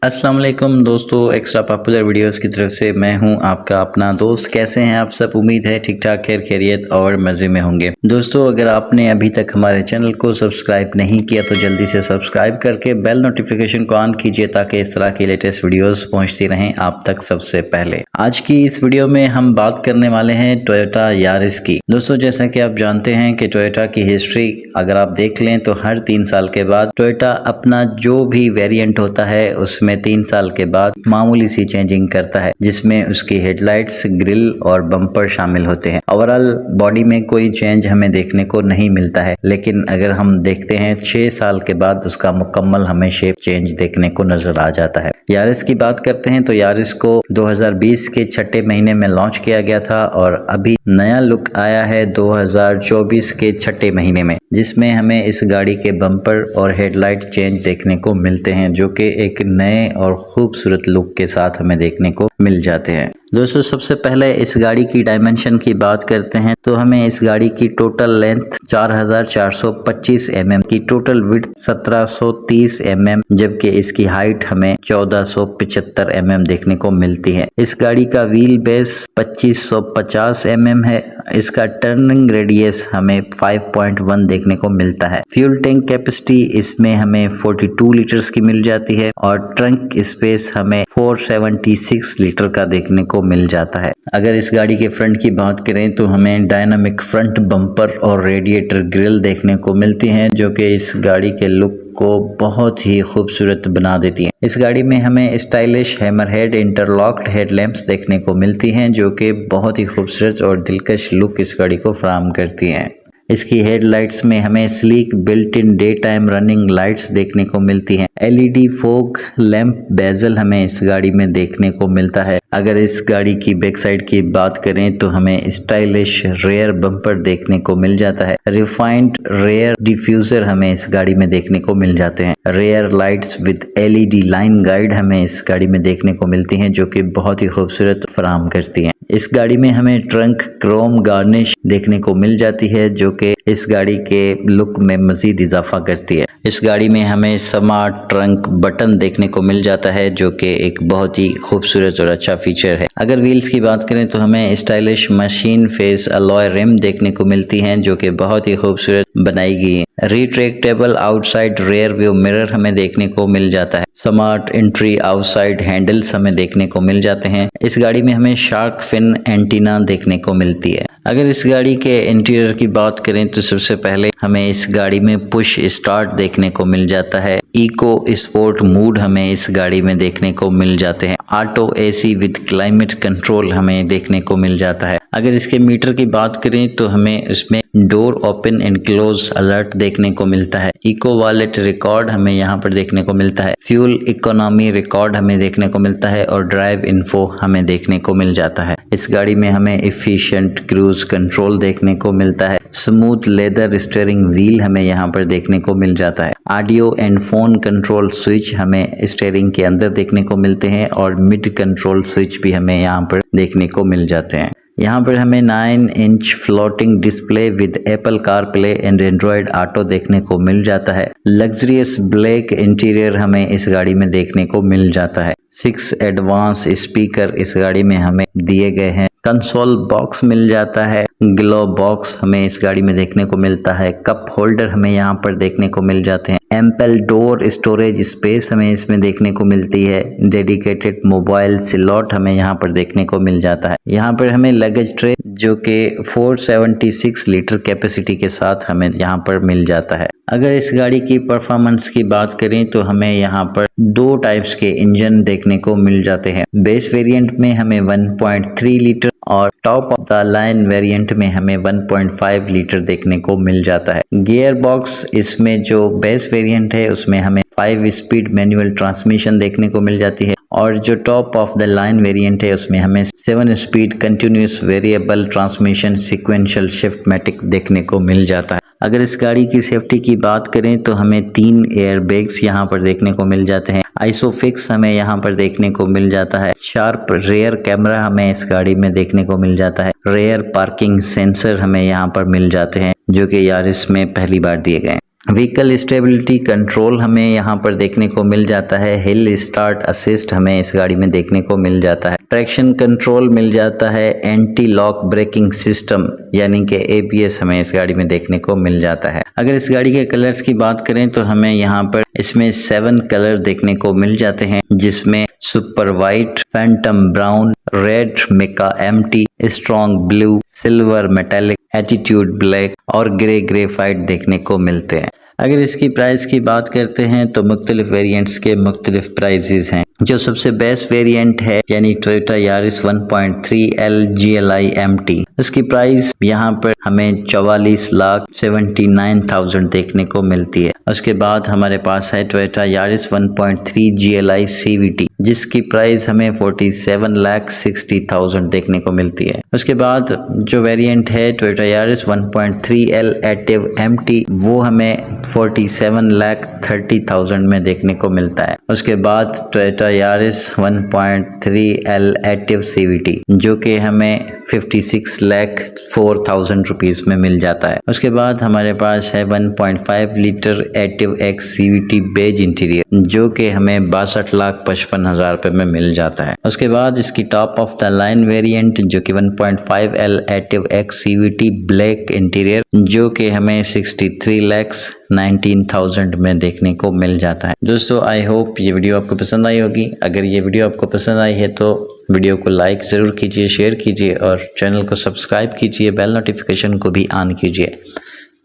अस्सलाम वालेकुम दोस्तों, एक्स्ट्रा पॉपुलर वीडियोस की तरफ से मैं हूं आपका अपना दोस्त। कैसे हैं आप सब? उम्मीद है ठीक ठाक, खैर खैरियत और मज़े में होंगे। दोस्तों, अगर आपने अभी तक हमारे चैनल को सब्सक्राइब नहीं किया तो जल्दी से सब्सक्राइब करके बेल नोटिफिकेशन को ऑन कीजिए ताकि इस तरह की लेटेस्ट वीडियोस पहुंचती रहें आप तक सबसे पहले। आज की इस वीडियो में हम बात करने वाले हैं टोयोटा यारिस की। दोस्तों, जैसा कि आप जानते हैं कि टोयोटा की हिस्ट्री अगर आप देख लें तो हर 3 साल के बाद टोयोटा अपना जो भी वेरिएंट होता है उसमें 3 साल के बाद मामूली सी चेंजिंग करता है, जिसमें उसकी हेडलाइट्स, ग्रिल और बम्पर शामिल होते हैं। ओवरऑल बॉडी में कोई चेंज हमें देखने को नहीं मिलता है, लेकिन अगर हम देखते हैं 6 साल के बाद उसका मुकम्मल हमें शेप चेंज देखने को नजर आ जाता है। यारिस की बात करते हैं तो यारिस को 2020 के छठे महीने में लॉन्च किया गया था और अभी नया लुक आया है 2024 के छठे महीने में, जिसमें हमें इस गाड़ी के बम्पर और हेडलाइट चेंज देखने को मिलते हैं, जो कि एक नए और खूबसूरत लुक के साथ हमें देखने को मिल जाते हैं। दोस्तों, सबसे पहले इस गाड़ी की डायमेंशन की बात करते हैं तो हमें इस गाड़ी की टोटल लेंथ 4425 mm की, टोटल विड्थ 1730 mm, जबकि इसकी हाइट हमें 1475 mm देखने को मिलती है। इस गाड़ी का व्हील बेस 2550 mm है। इसका टर्निंग रेडियस हमें 5.1 देखने को मिलता है। फ्यूल टैंक कैपेसिटी इसमें हमें 42 लीटर्स की मिल जाती है और ट्रंक स्पेस हमें 476 लीटर का देखने को मिल जाता है। अगर इस गाड़ी के फ्रंट की बात करें तो हमें डायनामिक फ्रंट बम्पर और रेडिएटर ग्रिल देखने को मिलती हैं, जो कि इस गाड़ी के लुक को बहुत ही खूबसूरत बना देती हैं। इस गाड़ी में हमें स्टाइलिश हैमरहेड इंटरलॉक्ड हेडलैम्प्स देखने को मिलती हैं, जो कि बहुत ही खूबसूरत और दिलकश लुक इस गाड़ी को फराहम करती हैं। इसकी हेडलाइट्स में हमें sleek built in day time running lights देखने को मिलती हैं। एलईडी फोग लैंप बेजल हमें इस गाड़ी में देखने को मिलता है। अगर इस गाड़ी की बैक साइड की बात करें तो हमें स्टाइलिश रेयर बम्पर देखने को मिल जाता है। रिफाइंड रेयर डिफ्यूजर हमें इस गाड़ी में देखने को मिल जाते हैं। Rear lights with LED line guide हमें इस गाड़ी में देखने को मिलती हैं, जो कि बहुत ही खूबसूरत फराहम करती हैं। इस गाड़ी में हमें ट्रंक क्रोम गार्निश देखने को मिल जाती है, जो कि इस गाड़ी के लुक में मजीद इजाफा करती है। इस गाड़ी में हमें स्मार्ट ट्रंक बटन देखने को मिल जाता है, जो कि एक बहुत ही खूबसूरत और अच्छा फीचर है। अगर व्हील्स की बात करें तो हमें stylish machine face alloy rim देखने को मिलती हैं, जो कि बहुत ही खूबसूरत बनाई गई है। Retractable outside rear view mirror हमें देखने को मिल जाता है। स्मार्ट एंट्री आउटसाइड हैंडल्स हमें देखने को मिल जाते हैं। इस गाड़ी में हमें शार्क फिन एंटीना देखने को मिलती है। अगर इस गाड़ी के इंटीरियर की बात करें तो सबसे पहले हमें इस गाड़ी में पुश स्टार्ट देखने को मिल जाता है। इको स्पोर्ट मूड हमें इस गाड़ी में देखने को मिल जाते हैं। Auto AC with climate control हमें देखने को मिल जाता है। अगर इसके मीटर की बात करें तो हमें इसमें door open and close alert देखने को मिलता है। इको वॉलेट रिकॉर्ड हमें यहाँ पर देखने को मिलता है। फ्यूल इकोनॉमी रिकॉर्ड हमें देखने को मिलता है और ड्राइव इन्फो हमें देखने को मिल जाता है। इस गाड़ी में हमें एफिशिएंट क्रूज कंट्रोल देखने को मिलता है। स्मूथ लेदर स्टीयरिंग व्हील हमें यहाँ पर देखने को मिल जाता है। Audio and phone control switch हमें स्टीयरिंग के अंदर देखने को मिलते हैं और मिड कंट्रोल स्विच भी हमें यहाँ पर देखने को मिल जाते हैं। यहाँ पर हमें 9 inch floating display with Apple car play and Android auto देखने को मिल जाता है। लग्जरियस ब्लैक इंटीरियर हमें इस गाड़ी में देखने को मिल जाता है। 6 एडवांस स्पीकर इस गाड़ी में हमें दिए गए हैं। कंसोल बॉक्स मिल जाता है। ग्लो बॉक्स हमें इस गाड़ी में देखने को मिलता है। कप होल्डर हमें यहाँ पर देखने को मिल जाते हैं। एम्पल डोर स्टोरेज स्पेस हमें इसमें देखने को मिलती है। डेडिकेटेड मोबाइल स्लॉट हमें यहाँ पर देखने को मिल जाता है। यहाँ पर हमें लगेज ट्रे, जो कि 476 लीटर कैपेसिटी के साथ हमें यहाँ पर मिल जाता है। अगर इस गाड़ी की परफॉर्मेंस की बात करें तो हमें यहाँ पर 2 टाइप्स के इंजन देखने को मिल जाते हैं। बेस वेरिएंट में हमें 1.3 लीटर और top of the line variant में हमें 1.5 लीटर देखने को मिल जाता है। गियर बॉक्स इसमें जो बेस वेरिएंट है उसमें हमें 5 स्पीड मैनुअल ट्रांसमिशन देखने को मिल जाती है और जो top of the line variant है उसमें हमें 7 speed continuous variable transmission sequential Shiftmatic देखने को मिल जाता है। अगर इस गाड़ी की सेफ्टी की बात करें तो हमें 3 एयर बैग्स यहाँ पर देखने को मिल जाते हैं। आइसोफिक्स हमें यहाँ पर देखने को मिल जाता है। शार्प रेयर कैमरा हमें इस गाड़ी में देखने को मिल जाता है। रेयर पार्किंग सेंसर हमें यहाँ पर मिल जाते हैं, जो कि यारिस में पहली बार दिए गए हैं। व्हीकल स्टेबिलिटी कंट्रोल हमें यहाँ पर देखने को मिल जाता है। हिल स्टार्ट असिस्ट हमें इस गाड़ी में देखने को मिल जाता है। ट्रैक्शन कंट्रोल मिल जाता है। एंटी लॉक ब्रेकिंग सिस्टम यानी कि ABS हमें इस गाड़ी में देखने को मिल जाता है। अगर इस गाड़ी के कलर्स की बात करें तो हमें यहाँ पर इसमें 7 कलर देखने को मिल जाते हैं, जिसमें super white, phantom brown, red, mica एम्टी, strong blue, silver metallic, attitude black और ग्रे ग्रेफाइट देखने को मिलते हैं। अगर इसकी प्राइस की बात करते हैं तो मुख्तलिफ वेरिएंट्स के मुख्तलिफ प्राइजेस हैं। जो सबसे बेस्ट वेरिएंट है यानी Toyota Yaris 1.3L GLI MT, इसकी प्राइस यहाँ पर हमें 44,79,000 देखने को मिलती है। उसके बाद हमारे पास है टोयोटा यारिस 1.3 GLI CVT, जिसकी प्राइस हमें 47,60,000 देखने को मिलती है। उसके बाद जो वेरिएंट है Toyota Yaris 1.3L active MT, वो हमें 47,30,000 में देखने को मिलता है। उसके बाद Toyota Yaris 1.3L active CVT, जो कि हमें 56,04,000 रुपीज में मिल जाता है। उसके बाद हमारे पास है 1.5 litre active X CVT beige interior, जो कि हमें 62,55,000 रुपए में मिल जाता है। उसके बाद इसकी top of the line variant जो कि 1.5L active X CVT black interior, जो कि हमें 63,19,000 में देखने को मिल जाता है। दोस्तों आई होप ये वीडियो आपको पसंद आई होगी। अगर ये वीडियो आपको पसंद आई है तो वीडियो को लाइक ज़रूर कीजिए, शेयर कीजिए और चैनल को सब्सक्राइब कीजिए, बेल नोटिफिकेशन को भी ऑन कीजिए।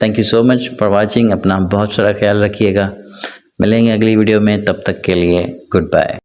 Thank you so much for watching. अपना बहुत सारा ख्याल रखिएगा। मिलेंगे अगली वीडियो में, तब तक के लिए गुड बाय।